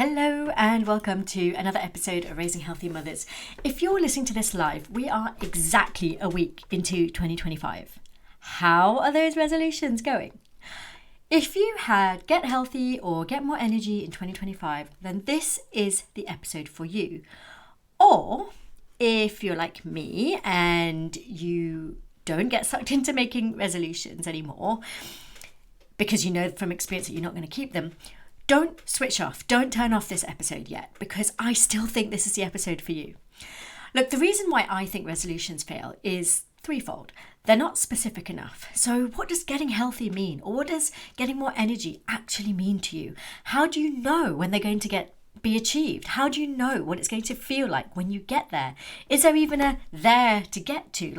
Hello and welcome to another episode of Raising Healthy Mothers. If you're listening to this live, we are exactly a week into 2025. How are those resolutions going? If you had get healthy or get more energy in 2025, then this is the episode for you. Or if you're like me and you don't get sucked into making resolutions anymore because you know from experience that you're not going to keep them, don't switch off. Don't turn off this episode yet, because I still think this is the episode for you. Look, the reason why I think resolutions fail is threefold. They're not specific enough. So what does getting healthy mean? Or what does getting more energy actually mean to you? How do you know when they're going to be achieved? How do you know what it's going to feel like when you get there? Is there even a there to get to?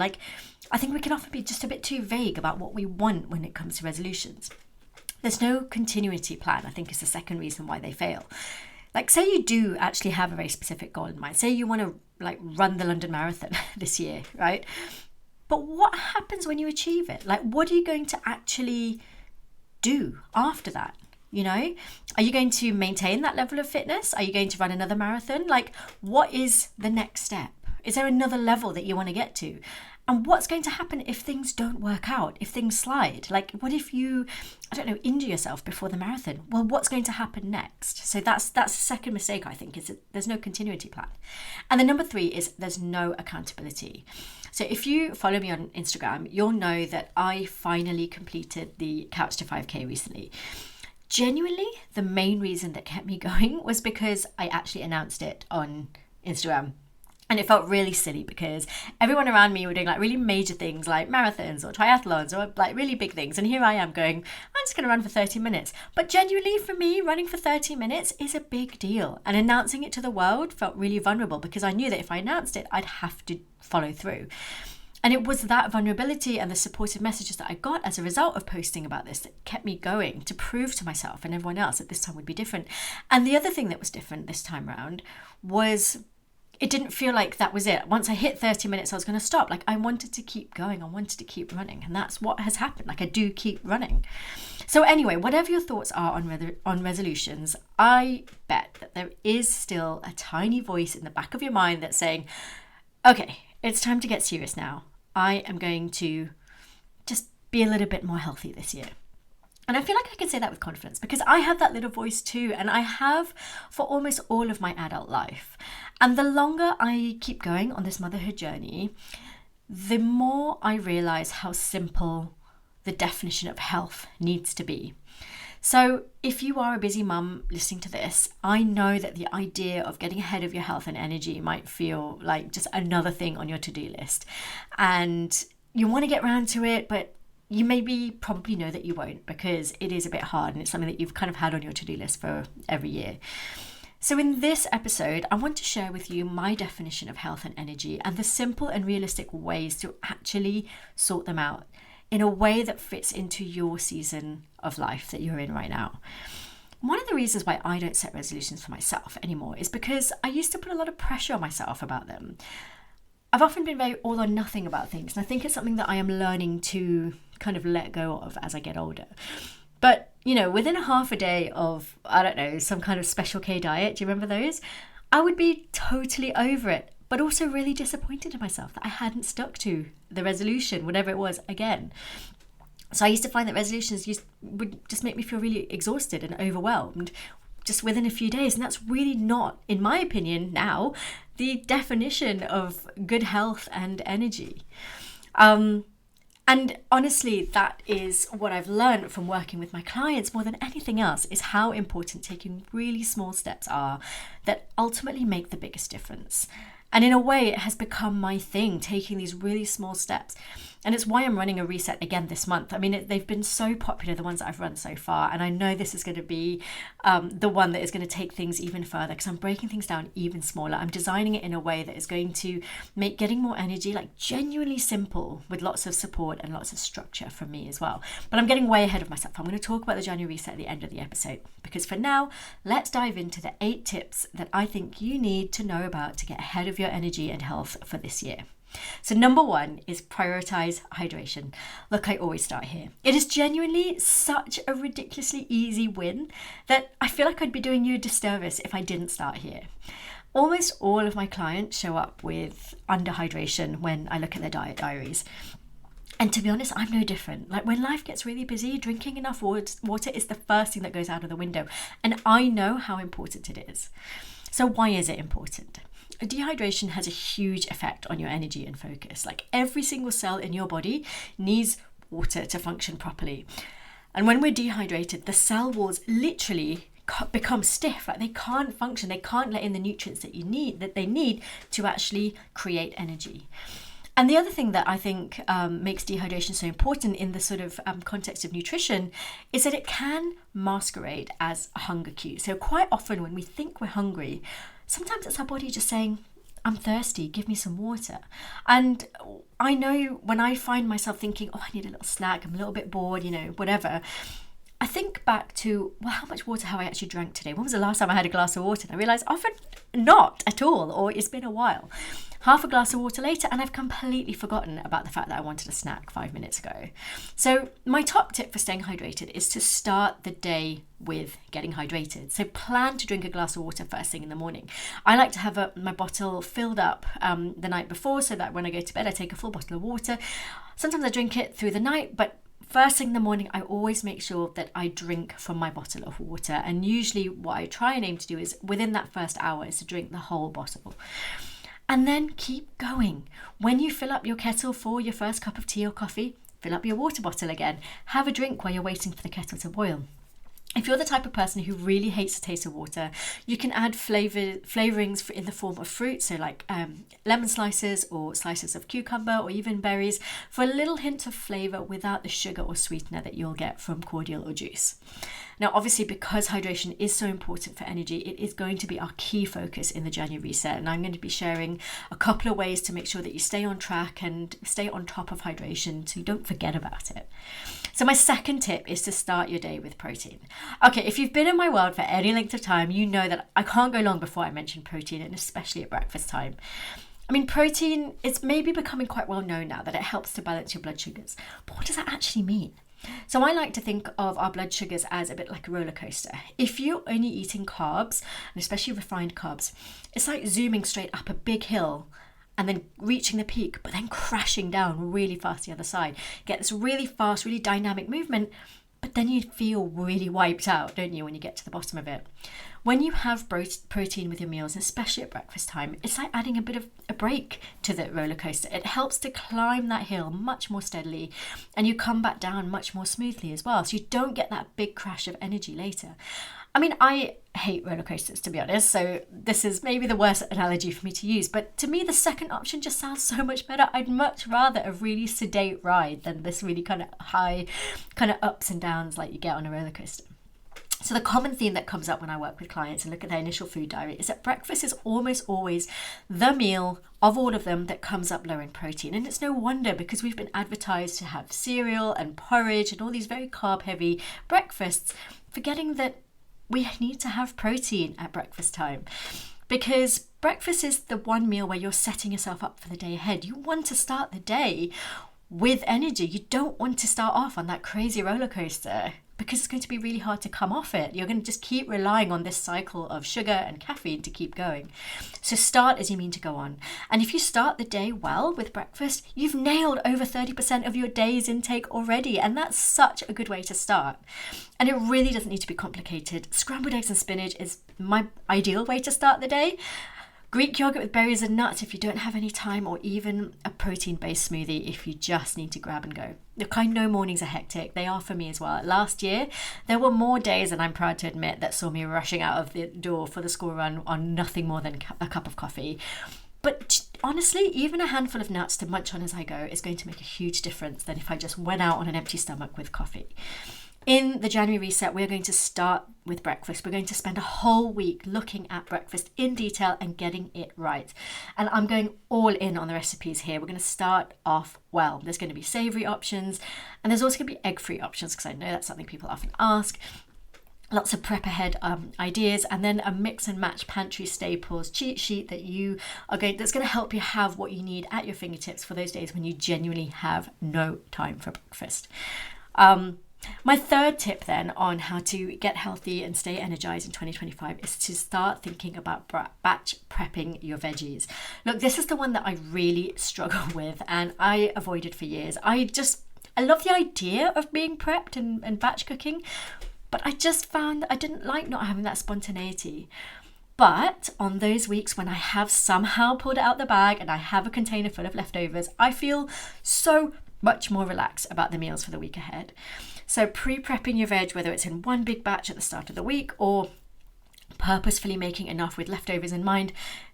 I think we can often be just a bit too vague about what we want when it comes to resolutions. There's no continuity plan, I think, is the second reason why they fail. Say you do actually have a very specific goal in mind. Say you want to run the London Marathon this year, right? But what happens when you achieve it? What are you going to actually do after that? You know, are you going to maintain that level of fitness? Are you going to run another marathon? What is the next step? Is there another level that you want to get to? And what's going to happen if things don't work out, if things slide? What if you, injure yourself before the marathon? Well, what's going to happen next? So that's the second mistake, I think, is that there's no continuity plan. And the number three is there's no accountability. So if you follow me on Instagram, you'll know that I finally completed the Couch to 5K recently. Genuinely, the main reason that kept me going was because I actually announced it on Instagram. And it felt really silly because everyone around me were doing really major things like marathons or triathlons or really big things. And here I am going, I'm just going to run for 30 minutes. But genuinely for me, running for 30 minutes is a big deal. And announcing it to the world felt really vulnerable because I knew that if I announced it, I'd have to follow through. And it was that vulnerability and the supportive messages that I got as a result of posting about this that kept me going to prove to myself and everyone else that this time would be different. And the other thing that was different this time around was it didn't feel like that was it. Once I hit 30 minutes, I was going to stop. I wanted to keep going. I wanted to keep running. And that's what has happened. I do keep running. So anyway, whatever your thoughts are on resolutions, I bet that there is still a tiny voice in the back of your mind that's saying, okay, it's time to get serious now. I am going to just be a little bit more healthy this year. And I feel like I can say that with confidence because I have that little voice too, and I have for almost all of my adult life. And the longer I keep going on this motherhood journey, the more I realize how simple the definition of health needs to be. So if you are a busy mum listening to this, I know that the idea of getting ahead of your health and energy might feel like just another thing on your to-do list. And you want to get around to it, but you probably know that you won't because it is a bit hard and it's something that you've kind of had on your to-do list for every year. So in this episode, I want to share with you my definition of health and energy and the simple and realistic ways to actually sort them out in a way that fits into your season of life that you're in right now. One of the reasons why I don't set resolutions for myself anymore is because I used to put a lot of pressure on myself about them. I've often been very all or nothing about things, and I think it's something that I am learning to kind of let go of as I get older. But, within a half a day of, some kind of special K diet, do you remember those? I would be totally over it, but also really disappointed in myself that I hadn't stuck to the resolution, whatever it was, again. So I used to find that resolutions would just make me feel really exhausted and overwhelmed just within a few days. And that's really not, in my opinion now, the definition of good health and energy. And honestly, that is what I've learned from working with my clients more than anything else, is how important taking really small steps are that ultimately make the biggest difference. And in a way, it has become my thing, taking these really small steps. And it's why I'm running a reset again this month. I mean, they've been so popular, the ones that I've run so far. And I know this is going to be the one that is going to take things even further because I'm breaking things down even smaller. I'm designing it in a way that is going to make getting more energy genuinely simple with lots of support and lots of structure from me as well. But I'm getting way ahead of myself. I'm going to talk about the January reset at the end of the episode because for now, let's dive into the 8 tips that I think you need to know about to get ahead of your energy and health for this year. So number one is prioritize hydration. Look, I always start here. It is genuinely such a ridiculously easy win that I feel like I'd be doing you a disservice if I didn't start here. Almost all of my clients show up with underhydration when I look at their diet diaries. And to be honest, I'm no different. Like when life gets really busy, drinking enough water is the first thing that goes out of the window. And I know how important it is. So why is it important? Dehydration has a huge effect on your energy and focus. Like every single cell in your body needs water to function properly. And when we're dehydrated, the cell walls literally become stiff. Like they can't function. They can't let in the nutrients that they need to actually create energy. And the other thing that I think makes dehydration so important in the sort of context of nutrition is that it can masquerade as a hunger cue. So quite often when we think we're hungry, sometimes it's our body just saying, I'm thirsty, give me some water. And I know when I find myself thinking, oh, I need a little snack, I'm a little bit bored, whatever, I think back to, well, how much water have I actually drank today? When was the last time I had a glass of water? And I realised often not at all, or it's been a while. Half a glass of water later, and I've completely forgotten about the fact that I wanted a snack 5 minutes ago. So my top tip for staying hydrated is to start the day with getting hydrated. So plan to drink a glass of water first thing in the morning. I like to have my bottle filled up the night before so that when I go to bed, I take a full bottle of water. Sometimes I drink it through the night, but first thing in the morning, I always make sure that I drink from my bottle of water. And usually what I try and aim to do is within that first hour is to drink the whole bottle. And then keep going. When you fill up your kettle for your first cup of tea or coffee, fill up your water bottle again. Have a drink while you're waiting for the kettle to boil. If you're the type of person who really hates the taste of water, you can add flavorings in the form of fruit, so like lemon slices or slices of cucumber or even berries for a little hint of flavour without the sugar or sweetener that you'll get from cordial or juice. Now, obviously, because hydration is so important for energy, it is going to be our key focus in the January reset. And I'm going to be sharing a couple of ways to make sure that you stay on track and stay on top of hydration so you don't forget about it. So my second tip is to start your day with protein. Okay, if you've been in my world for any length of time, you know that I can't go long before I mention protein, and especially at breakfast time. I mean, protein is maybe becoming quite well known now that it helps to balance your blood sugars. But what does that actually mean? So I like to think of our blood sugars as a bit like a roller coaster. If you're only eating carbs, and especially refined carbs, it's like zooming straight up a big hill and then reaching the peak, but then crashing down really fast the other side. Get this really fast, really dynamic movement, but then you feel really wiped out, don't you, when you get to the bottom of it? When you have protein with your meals, especially at breakfast time, it's like adding a bit of a break to the roller coaster. It helps to climb that hill much more steadily, and you come back down much more smoothly as well, so you don't get that big crash of energy later. I mean, I hate roller coasters, to be honest, so this is maybe the worst analogy for me to use, but to me the second option just sounds so much better. I'd much rather a really sedate ride than this really kind of high kind of ups and downs like you get on a roller coaster. So the common theme that comes up when I work with clients and look at their initial food diary is that breakfast is almost always the meal of all of them that comes up low in protein. And it's no wonder, because we've been advertised to have cereal and porridge and all these very carb heavy breakfasts, forgetting that we need to have protein at breakfast time. Because breakfast is the one meal where you're setting yourself up for the day ahead. You want to start the day with energy. You don't want to start off on that crazy roller coaster, because it's going to be really hard to come off it. You're going to just keep relying on this cycle of sugar and caffeine to keep going. So start as you mean to go on. And if you start the day well with breakfast, you've nailed over 30% of your day's intake already. And that's such a good way to start. And it really doesn't need to be complicated. Scrambled eggs and spinach is my ideal way to start the day. Greek yogurt with berries and nuts if you don't have any time, or even a protein-based smoothie if you just need to grab and go. Look, I know mornings are hectic. They are for me as well. Last year, there were more days, and I'm proud to admit, that saw me rushing out of the door for the school run on nothing more than a cup of coffee. But honestly, even a handful of nuts to munch on as I go is going to make a huge difference than if I just went out on an empty stomach with coffee. In the January reset, we're going to start with breakfast. We're going to spend a whole week looking at breakfast in detail and getting it right. And I'm going all in on the recipes here. We're going to start off well. There's going to be savoury options, and there's also going to be egg-free options, because I know that's something people often ask. lots of prep ahead ideas, and then a mix and match pantry staples cheat sheet that's going to help you have what you need at your fingertips for those days when you genuinely have no time for breakfast. My third tip then on how to get healthy and stay energized in 2025 is to start thinking about batch prepping your veggies. Look, this is the one that I really struggle with and I avoided for years. I love the idea of being prepped and batch cooking, but I just found that I didn't like not having that spontaneity. But on those weeks when I have somehow pulled it out the bag and I have a container full of leftovers, I feel so much more relaxed about the meals for the week ahead. So pre-prepping your veg, whether it's in one big batch at the start of the week or purposefully making enough with leftovers in mind,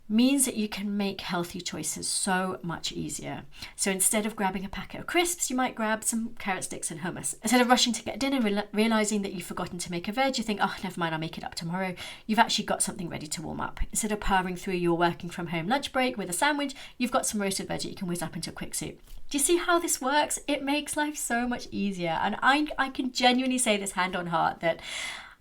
means that you can make healthy choices so much easier. So instead of grabbing a packet of crisps, you might grab some carrot sticks and hummus. Instead of rushing to get dinner, realizing that you've forgotten to make a veg, you think, oh, never mind, I'll make it up tomorrow. You've actually got something ready to warm up. Instead of powering through your working from home lunch break with a sandwich, you've got some roasted veg that you can whiz up into a quick soup. Do you see how this works? It makes life so much easier. And I can genuinely say this hand on heart that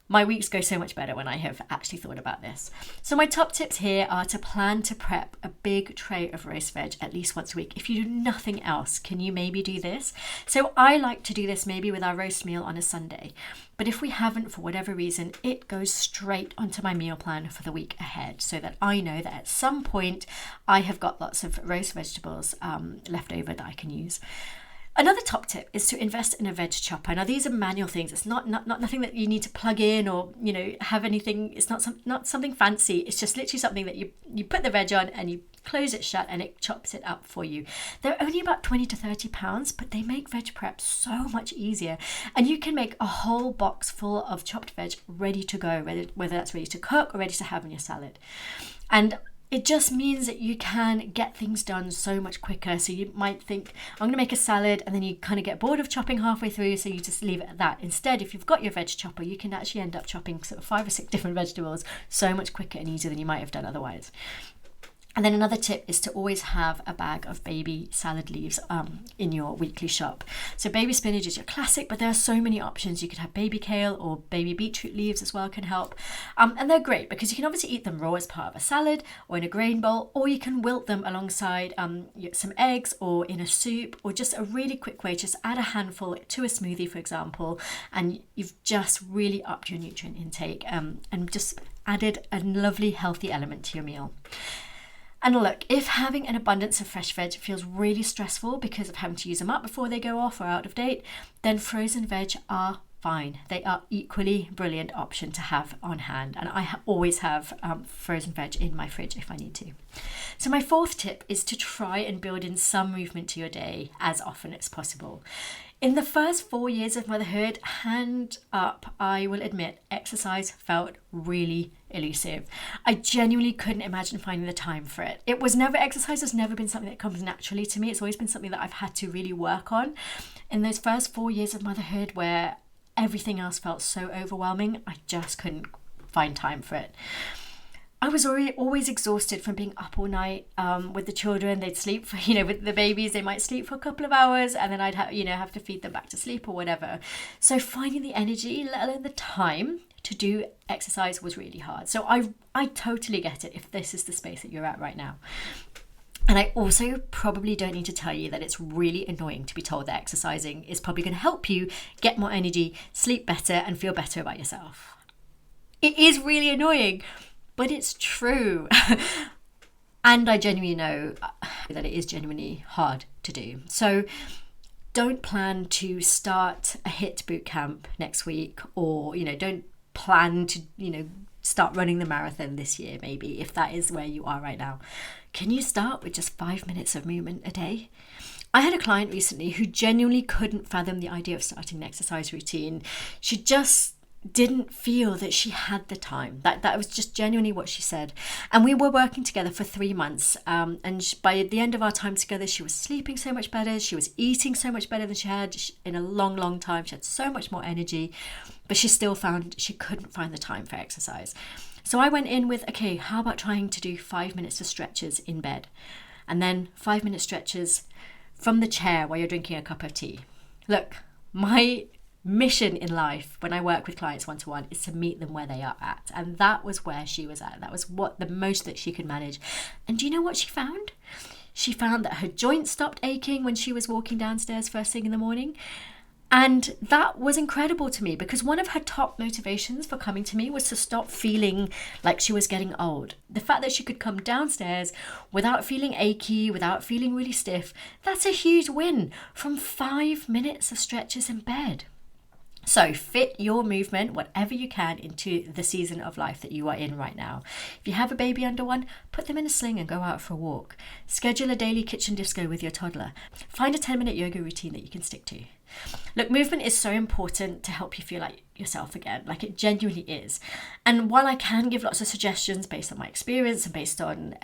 my weeks go so much better when I have actually thought about this. So my top tips here are to plan to prep a big tray of roast veg at least once a week. If you do nothing else, can you maybe do this? So I like to do this maybe with our roast meal on a Sunday. But if we haven't, for whatever reason, it goes straight onto my meal plan for the week ahead so that I know that at some point I have got lots of roast vegetables left over that I can use. Another top tip is to invest in a veg chopper. Now these are manual things. It's not nothing that you need to plug in or have anything. It's not something fancy. It's just literally something that you put the veg on and you close it shut and it chops it up for you. They're only about 20 to 30 pounds, but they make veg prep so much easier. And you can make a whole box full of chopped veg ready to go, whether that's ready to cook or ready to have in your salad. And it just means that you can get things done so much quicker. So you might think, I'm going to make a salad, and then you kind of get bored of chopping halfway through, so you just leave it at that. Instead, if you've got your veg chopper, you can actually end up chopping sort of 5 or 6 different vegetables so much quicker and easier than you might have done otherwise. And then another tip is to always have a bag of baby salad leaves in your weekly shop. So baby spinach is your classic, but there are so many options. You could have baby kale or baby beetroot leaves as well can help. And they're great because you can obviously eat them raw as part of a salad or in a grain bowl, or you can wilt them alongside some eggs or in a soup, or just a really quick way, just add a handful to a smoothie, for example, and you've just really upped your nutrient intake and just added a lovely healthy element to your meal. And look, if having an abundance of fresh veg feels really stressful because of having to use them up before they go off or out of date, then frozen veg are fine. They are equally brilliant option to have on hand. And I always have frozen veg in my fridge if I need to. So my fourth tip is to try and build in some movement to your day as often as possible. In the first 4 years of motherhood, hand up, I will admit, exercise felt really elusive. I genuinely couldn't imagine finding the time for it. Exercise has never been something that comes naturally to me. It's always been something that I've had to really work on. In those first 4 years of motherhood, where everything else felt so overwhelming, I just couldn't find time for it. I was always exhausted from being up all night with the children. They'd sleep for, with the babies, they might sleep for a couple of hours, and then I'd have to feed them back to sleep or whatever. So finding the energy, let alone the time to do exercise, was really hard. So I totally get it if this is the space that you're at right now. And I also probably don't need to tell you that it's really annoying to be told that exercising is probably going to help you get more energy, sleep better, and feel better about yourself. It is really annoying, but it's true. And I genuinely know that it is genuinely hard to do. So don't plan to start a HIIT boot camp next week, or, don't plan to, start running the marathon this year, maybe, if that is where you are right now. Can you start with just 5 minutes of movement a day? I had a client recently who genuinely couldn't fathom the idea of starting an exercise routine. She just didn't feel that she had the time. That was just genuinely what she said. And we were working together for 3 months. By the end of our time together, she was sleeping so much better. She was eating so much better than she had in a long, long time. She had so much more energy, but she still found she couldn't find the time for exercise. So I went in with, okay, how about trying to do 5 minutes of stretches in bed? And then 5-minute stretches from the chair while you're drinking a cup of tea. Look, my mission in life when I work with clients one-to-one is to meet them where they are at. And that was where she was at. That was what the most that she could manage. And do you know what she found? She found that her joints stopped aching when she was walking downstairs first thing in the morning. And that was incredible to me, because one of her top motivations for coming to me was to stop feeling like she was getting old. The fact that she could come downstairs without feeling achy, without feeling really stiff, that's a huge win from 5 minutes of stretches in bed. So fit your movement, whatever you can, into the season of life that you are in right now. If you have a baby under one, put them in a sling and go out for a walk. Schedule a daily kitchen disco with your toddler. Find a 10-minute yoga routine that you can stick to. Look, movement is so important to help you feel like yourself again, like it genuinely is. And while I can give lots of suggestions based on my experience and based on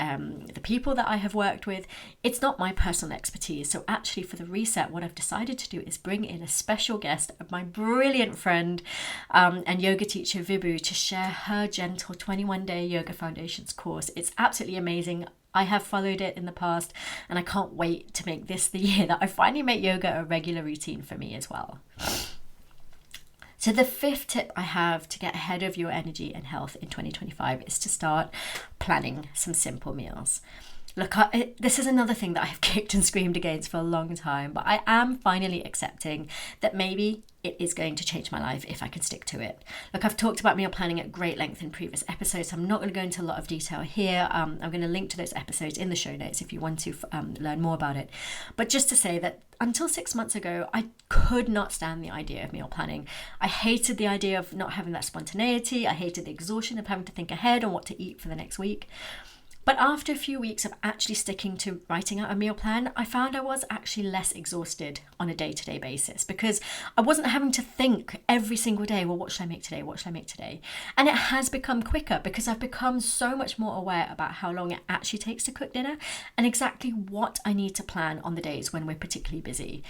the people that I have worked with, it's not my personal expertise. So actually for the reset, what I've decided to do is bring in a special guest of my brilliant friend and yoga teacher Vibhu to share her gentle 21-day yoga foundations course. It's absolutely amazing. I have followed it in the past, and I can't wait to make this the year that I finally make yoga a regular routine for me as well. So the 5th tip I have to get ahead of your energy and health in 2025 is to start planning some simple meals. Look, this is another thing that I've kicked and screamed against for a long time, but I am finally accepting that maybe it is going to change my life if I can stick to it. Look, I've talked about meal planning at great length in previous episodes, so I'm not going to go into a lot of detail here. I'm going to link to those episodes in the show notes if you want to learn more about it. But just to say that until 6 months ago, I could not stand the idea of meal planning. I hated the idea of not having that spontaneity. I hated the exhaustion of having to think ahead on what to eat for the next week. But after a few weeks of actually sticking to writing out a meal plan, I found I was actually less exhausted on a day-to-day basis, because I wasn't having to think every single day, well, what should I make today? What should I make today? And it has become quicker because I've become so much more aware about how long it actually takes to cook dinner and exactly what I need to plan on the days when we're particularly busy.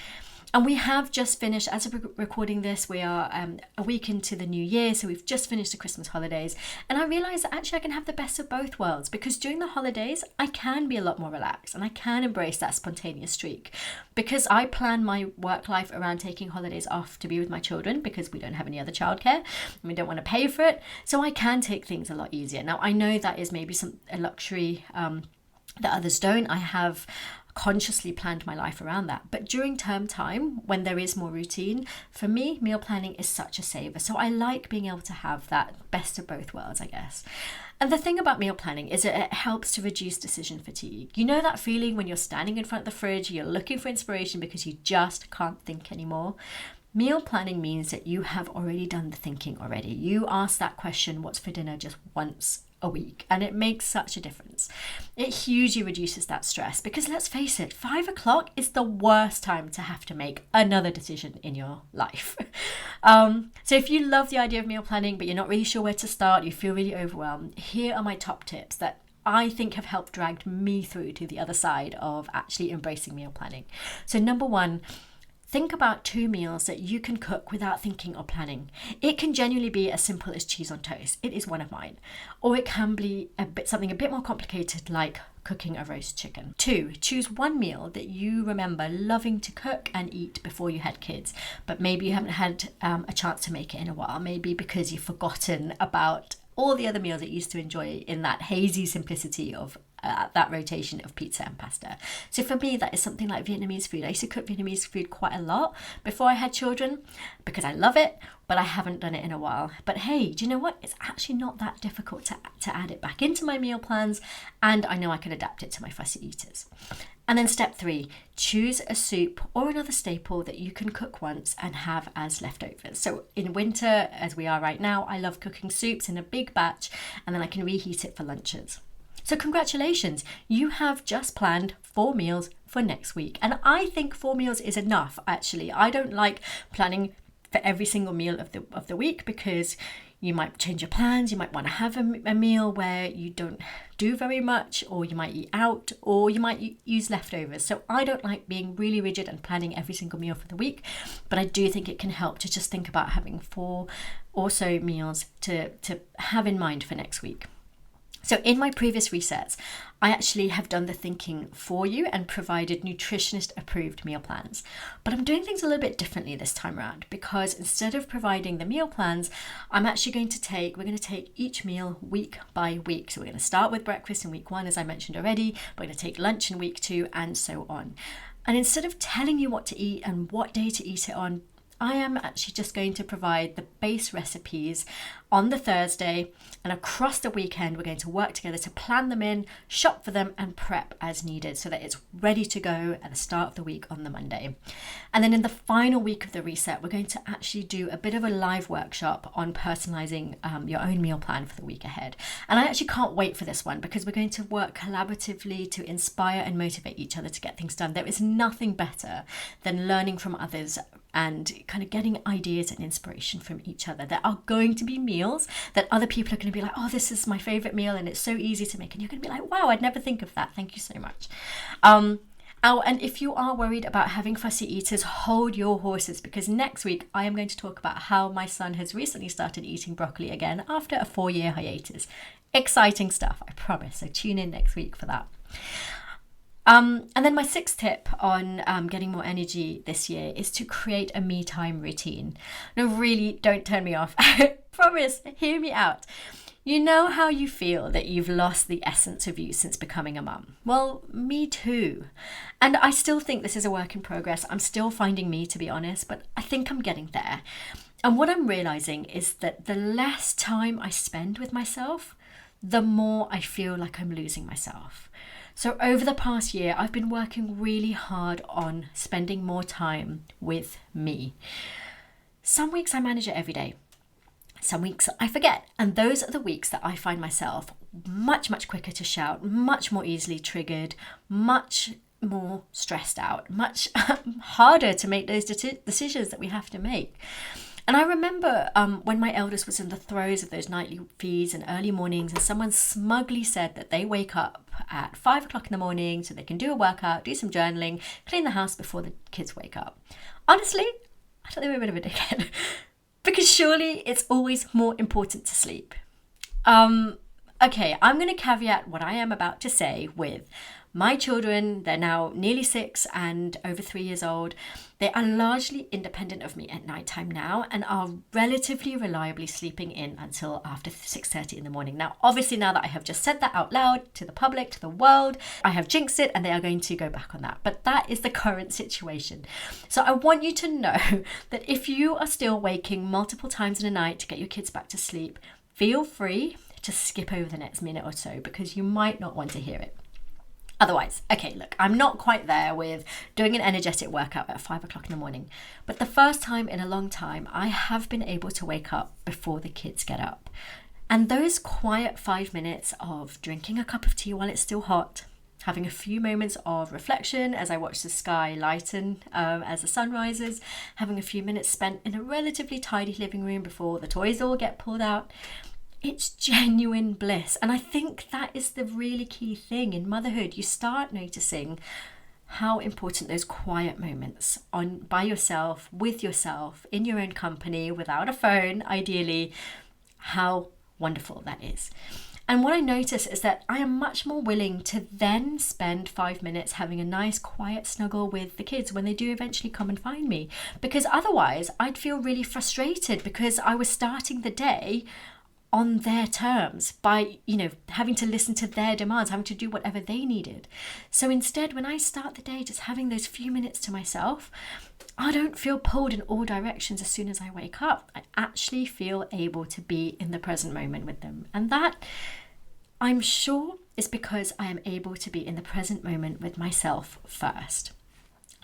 And we have just finished, as of recording this, we are a week into the new year, so we've just finished the Christmas holidays. And I realised that actually I can have the best of both worlds, because during the holidays, I can be a lot more relaxed and I can embrace that spontaneous streak, because I plan my work life around taking holidays off to be with my children, because we don't have any other childcare and we don't want to pay for it. So I can take things a lot easier. Now, I know that is maybe a luxury that others don't. I have consciously planned my life around that. But during term time, when there is more routine, for me, meal planning is such a saver. So I like being able to have that best of both worlds, I guess. And the thing about meal planning is it helps to reduce decision fatigue. You know that feeling when you're standing in front of the fridge, you're looking for inspiration because you just can't think anymore? Meal planning means that you have already done the thinking already. You ask that question, what's for dinner, just once a week, and it makes such a difference. It hugely reduces that stress, because let's face it, 5 o'clock is the worst time to have to make another decision in your life. So if you love the idea of meal planning, but you're not really sure where to start, you feel really overwhelmed, here are my top tips that I think have helped drag me through to the other side of actually embracing meal planning. So number 1, think about 2 meals that you can cook without thinking or planning. It can genuinely be as simple as cheese on toast. It is one of mine. Or it can be something a bit more complicated, like cooking a roast chicken. 2, choose 1 meal that you remember loving to cook and eat before you had kids, but maybe you haven't had a chance to make it in a while. Maybe because you've forgotten about all the other meals that you used to enjoy in that hazy simplicity of that rotation of pizza and pasta. So for me, that is something like Vietnamese food. I used to cook Vietnamese food quite a lot before I had children because I love it, but I haven't done it in a while. But hey, do you know what? It's actually not that difficult to add it back into my meal plans, and I know I can adapt it to my fussy eaters. And then step 3, choose a soup or another staple that you can cook once and have as leftovers. So in winter, as we are right now, I love cooking soups in a big batch, and then I can reheat it for lunches. So congratulations, you have just planned 4 meals for next week. And I think 4 meals is enough, actually. I don't like planning for every single meal of the week, because you might change your plans. You might want to have a meal where you don't do very much, or you might eat out, or you might use leftovers. So I don't like being really rigid and planning every single meal for the week, but I do think it can help to just think about having 4 or so meals to have in mind for next week. So in my previous resets, I actually have done the thinking for you and provided nutritionist approved meal plans. But I'm doing things a little bit differently this time around, because instead of providing the meal plans, we're going to take each meal week by week. So we're going to start with breakfast in week 1, as I mentioned already. We're going to take lunch in week 2, and so on. And instead of telling you what to eat and what day to eat it on, I am actually just going to provide the base recipes on the Thursday, and across the weekend we're going to work together to plan them in, shop for them, and prep as needed so that it's ready to go at the start of the week on the Monday. And then in the final week of the reset, we're going to actually do a bit of a live workshop on personalizing your own meal plan for the week ahead. And I actually can't wait for this one, because we're going to work collaboratively to inspire and motivate each other to get things done. There is nothing better than learning from others and kind of getting ideas and inspiration from each other. There are going to be meals that other people are going to be like, oh, this is my favorite meal and it's so easy to make. And you're going to be like, wow, I'd never think of that. Thank you so much. And if you are worried about having fussy eaters, hold your horses, because next week I am going to talk about how my son has recently started eating broccoli again after a 4-year hiatus. Exciting stuff, I promise. So tune in next week for that. And then my 6th tip on getting more energy this year is to create a me time routine. No, really, don't turn me off. I promise, hear me out. You know how you feel that you've lost the essence of you since becoming a mum? Well, me too. And I still think this is a work in progress. I'm still finding me, to be honest, but I think I'm getting there. And what I'm realizing is that the less time I spend with myself, the more I feel like I'm losing myself. So over the past year, I've been working really hard on spending more time with me. Some weeks I manage it every day. Some weeks I forget. And those are the weeks that I find myself much, much quicker to shout, much more easily triggered, much more stressed out, much harder to make those decisions that we have to make. And I remember when my eldest was in the throes of those nightly feeds and early mornings, and someone smugly said that they wake up at 5 o'clock in the morning so they can do a workout, do some journaling, clean the house before the kids wake up. Honestly, I thought they were a bit of a dickhead. Because surely it's always more important to sleep. Okay, I'm going to caveat what I am about to say with my children. They're now nearly 6 and over 3 years old. They are largely independent of me at nighttime now and are relatively reliably sleeping in until after 6:30 in the morning. Now, obviously, now that I have just said that out loud to the public, to the world, I have jinxed it and they are going to go back on that. But that is the current situation. So I want you to know that if you are still waking multiple times in a night to get your kids back to sleep, feel free to skip over the next minute or so, because you might not want to hear it. Otherwise, okay, look, I'm not quite there with doing an energetic workout at 5 o'clock in the morning, but the first time in a long time, I have been able to wake up before the kids get up. And those quiet 5 minutes of drinking a cup of tea while it's still hot, having a few moments of reflection as I watch the sky lighten as the sun rises, having a few minutes spent in a relatively tidy living room before the toys all get pulled out, it's genuine bliss. And I think that is the really key thing in motherhood. You start noticing how important those quiet moments by yourself, with yourself, in your own company, without a phone, ideally, how wonderful that is. And what I notice is that I am much more willing to then spend 5 minutes having a nice quiet snuggle with the kids when they do eventually come and find me. Because otherwise I'd feel really frustrated because I was starting the day on their terms by, having to listen to their demands, having to do whatever they needed. So instead, when I start the day just having those few minutes to myself, I don't feel pulled in all directions as soon as I wake up. I actually feel able to be in the present moment with them. And that, I'm sure, is because I am able to be in the present moment with myself first.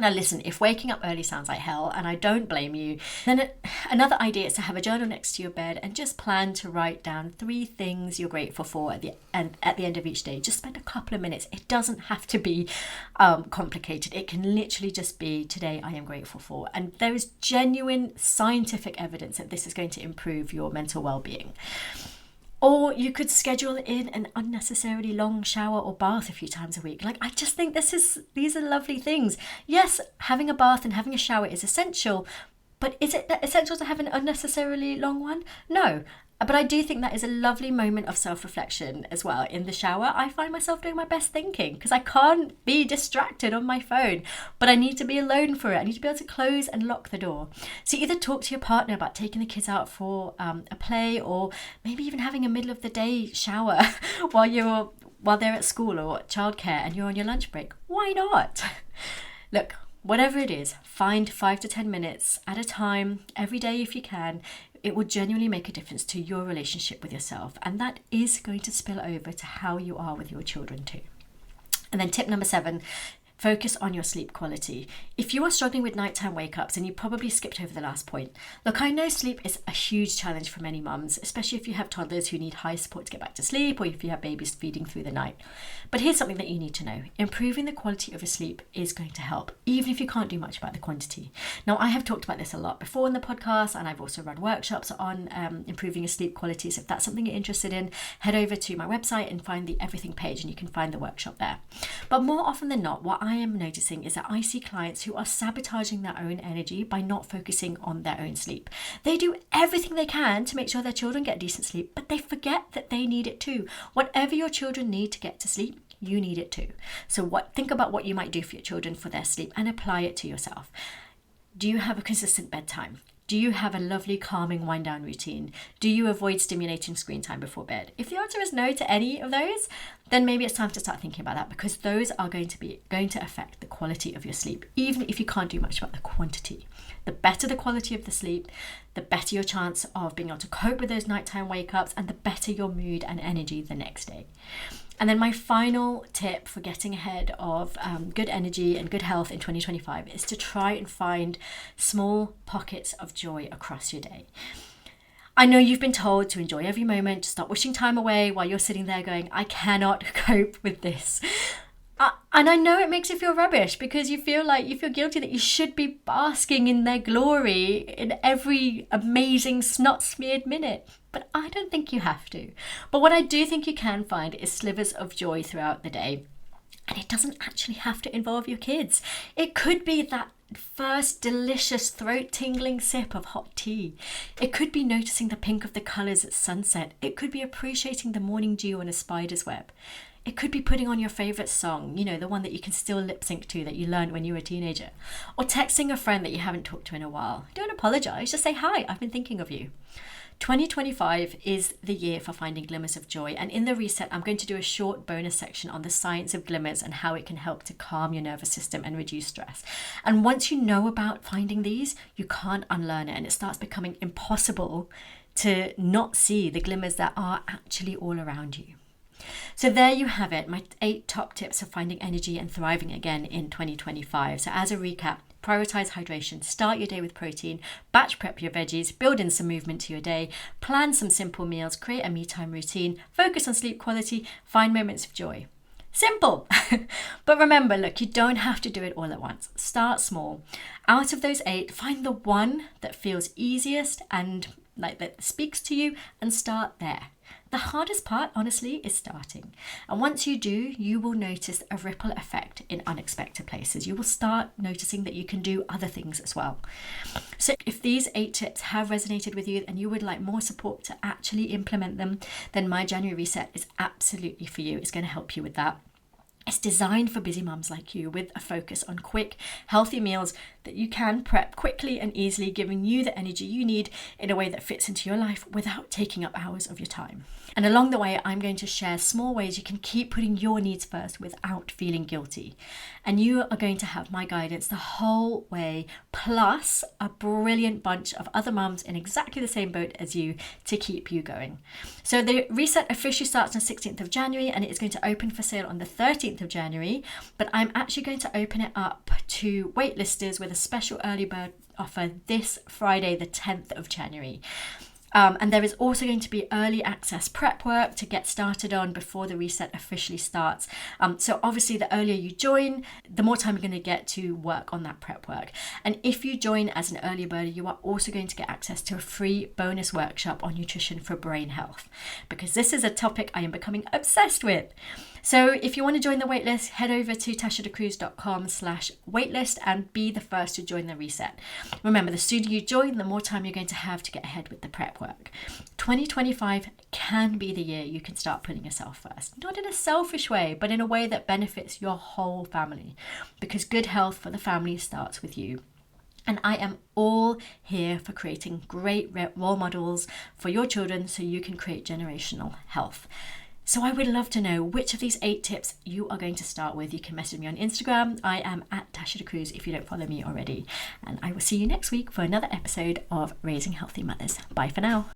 Now listen, if waking up early sounds like hell, and I don't blame you, then another idea is to have a journal next to your bed and just plan to write down 3 things you're grateful for at the end of each day. Just spend a couple of minutes. It doesn't have to be complicated. It can literally just be, today I am grateful for. And there is genuine scientific evidence that this is going to improve your mental well-being. Or you could schedule in an unnecessarily long shower or bath a few times a week. I just think these are lovely things. Yes, having a bath and having a shower is essential, but is it essential to have an unnecessarily long one? No. But I do think that is a lovely moment of self-reflection as well. In the shower, I find myself doing my best thinking because I can't be distracted on my phone, but I need to be alone for it. I need to be able to close and lock the door. So either talk to your partner about taking the kids out for a play, or maybe even having a middle of the day shower while they're at school or childcare and you're on your lunch break. Why not? Look, whatever it is, find 5 to 10 minutes at a time every day if you can. It will genuinely make a difference to your relationship with yourself, and that is going to spill over to how you are with your children too. And then tip number 7, focus on your sleep quality. If you are struggling with nighttime wake-ups, and you probably skipped over the last point, look, I know sleep is a huge challenge for many mums, especially if you have toddlers who need high support to get back to sleep, or if you have babies feeding through the night. But here's something that you need to know. Improving the quality of your sleep is going to help, even if you can't do much about the quantity. Now, I have talked about this a lot before in the podcast, and I've also run workshops on improving your sleep quality. So if that's something you're interested in, head over to my website and find the everything page, and you can find the workshop there. But more often than not, what I am noticing is that I see clients who are sabotaging their own energy by not focusing on their own sleep. They do everything they can to make sure their children get decent sleep, but they forget that they need it too. Whatever your children need to get to sleep, you need it too. So think about what you might do for your children for their sleep and apply it to yourself. Do you have a consistent bedtime? Do you have a lovely calming wind down routine? Do you avoid stimulating screen time before bed? If the answer is no to any of those, then maybe it's time to start thinking about that, because those are going to affect the quality of your sleep, even if you can't do much about the quantity. The better the quality of the sleep, the better your chance of being able to cope with those nighttime wake-ups, and the better your mood and energy the next day. And then my final tip for getting ahead of good energy and good health in 2025 is to try and find small pockets of joy across your day. I know you've been told to enjoy every moment, to stop wishing time away while you're sitting there going, I cannot cope with this. And I know it makes you feel rubbish, because you feel guilty that you should be basking in their glory in every amazing snot-smeared minute. But I don't think you have to. But what I do think you can find is slivers of joy throughout the day. And it doesn't actually have to involve your kids. It could be that first delicious throat-tingling sip of hot tea. It could be noticing the pink of the colours at sunset. It could be appreciating the morning dew on a spider's web. It could be putting on your favourite song, the one that you can still lip sync to that you learned when you were a teenager. Or texting a friend that you haven't talked to in a while. Don't apologise, just say, hi, I've been thinking of you. 2025 is the year for finding glimmers of joy, and in the reset I'm going to do a short bonus section on the science of glimmers and how it can help to calm your nervous system and reduce stress. And once you know about finding these, you can't unlearn it, and it starts becoming impossible to not see the glimmers that are actually all around you. So there you have it, my 8 top tips for finding energy and thriving again in 2025. So as a recap, prioritize hydration, start your day with protein, batch prep your veggies, build in some movement to your day, plan some simple meals, create a me time routine, focus on sleep quality, find moments of joy. Simple. But remember, look, you don't have to do it all at once. Start small. Out of those 8, find the one that feels easiest and that speaks to you, and start there. The hardest part, honestly, is starting. And once you do, you will notice a ripple effect in unexpected places. You will start noticing that you can do other things as well. So if these 8 tips have resonated with you and you would like more support to actually implement them, then my January reset is absolutely for you. It's going to help you with that. It's designed for busy mums like you, with a focus on quick, healthy meals that you can prep quickly and easily, giving you the energy you need in a way that fits into your life without taking up hours of your time. And along the way, I'm going to share small ways you can keep putting your needs first without feeling guilty. And you are going to have my guidance the whole way, plus a brilliant bunch of other mums in exactly the same boat as you to keep you going. So the reset officially starts on the 16th of January, and it is going to open for sale on the 13th of January. But I'm actually going to open it up to waitlisters with a special early bird offer this Friday, the 10th of January. And there is also going to be early access prep work to get started on before the reset officially starts. So obviously the earlier you join, the more time you're going to get to work on that prep work. And if you join as an early bird, you are also going to get access to a free bonus workshop on nutrition for brain health, because this is a topic I am becoming obsessed with. So if you want to join the waitlist, head over to tashadecruz.com/waitlist and be the first to join the reset. Remember, the sooner you join, the more time you're going to have to get ahead with the prep prep work. 2025 can be the year you can start putting yourself first, not in a selfish way, but in a way that benefits your whole family, because good health for the family starts with you. And I am all here for creating great role models for your children so you can create generational health. So I would love to know which of these 8 tips you are going to start with. You can message me on Instagram. I am at Tasha Cruz if you don't follow me already. And I will see you next week for another episode of Raising Healthy Mothers. Bye for now.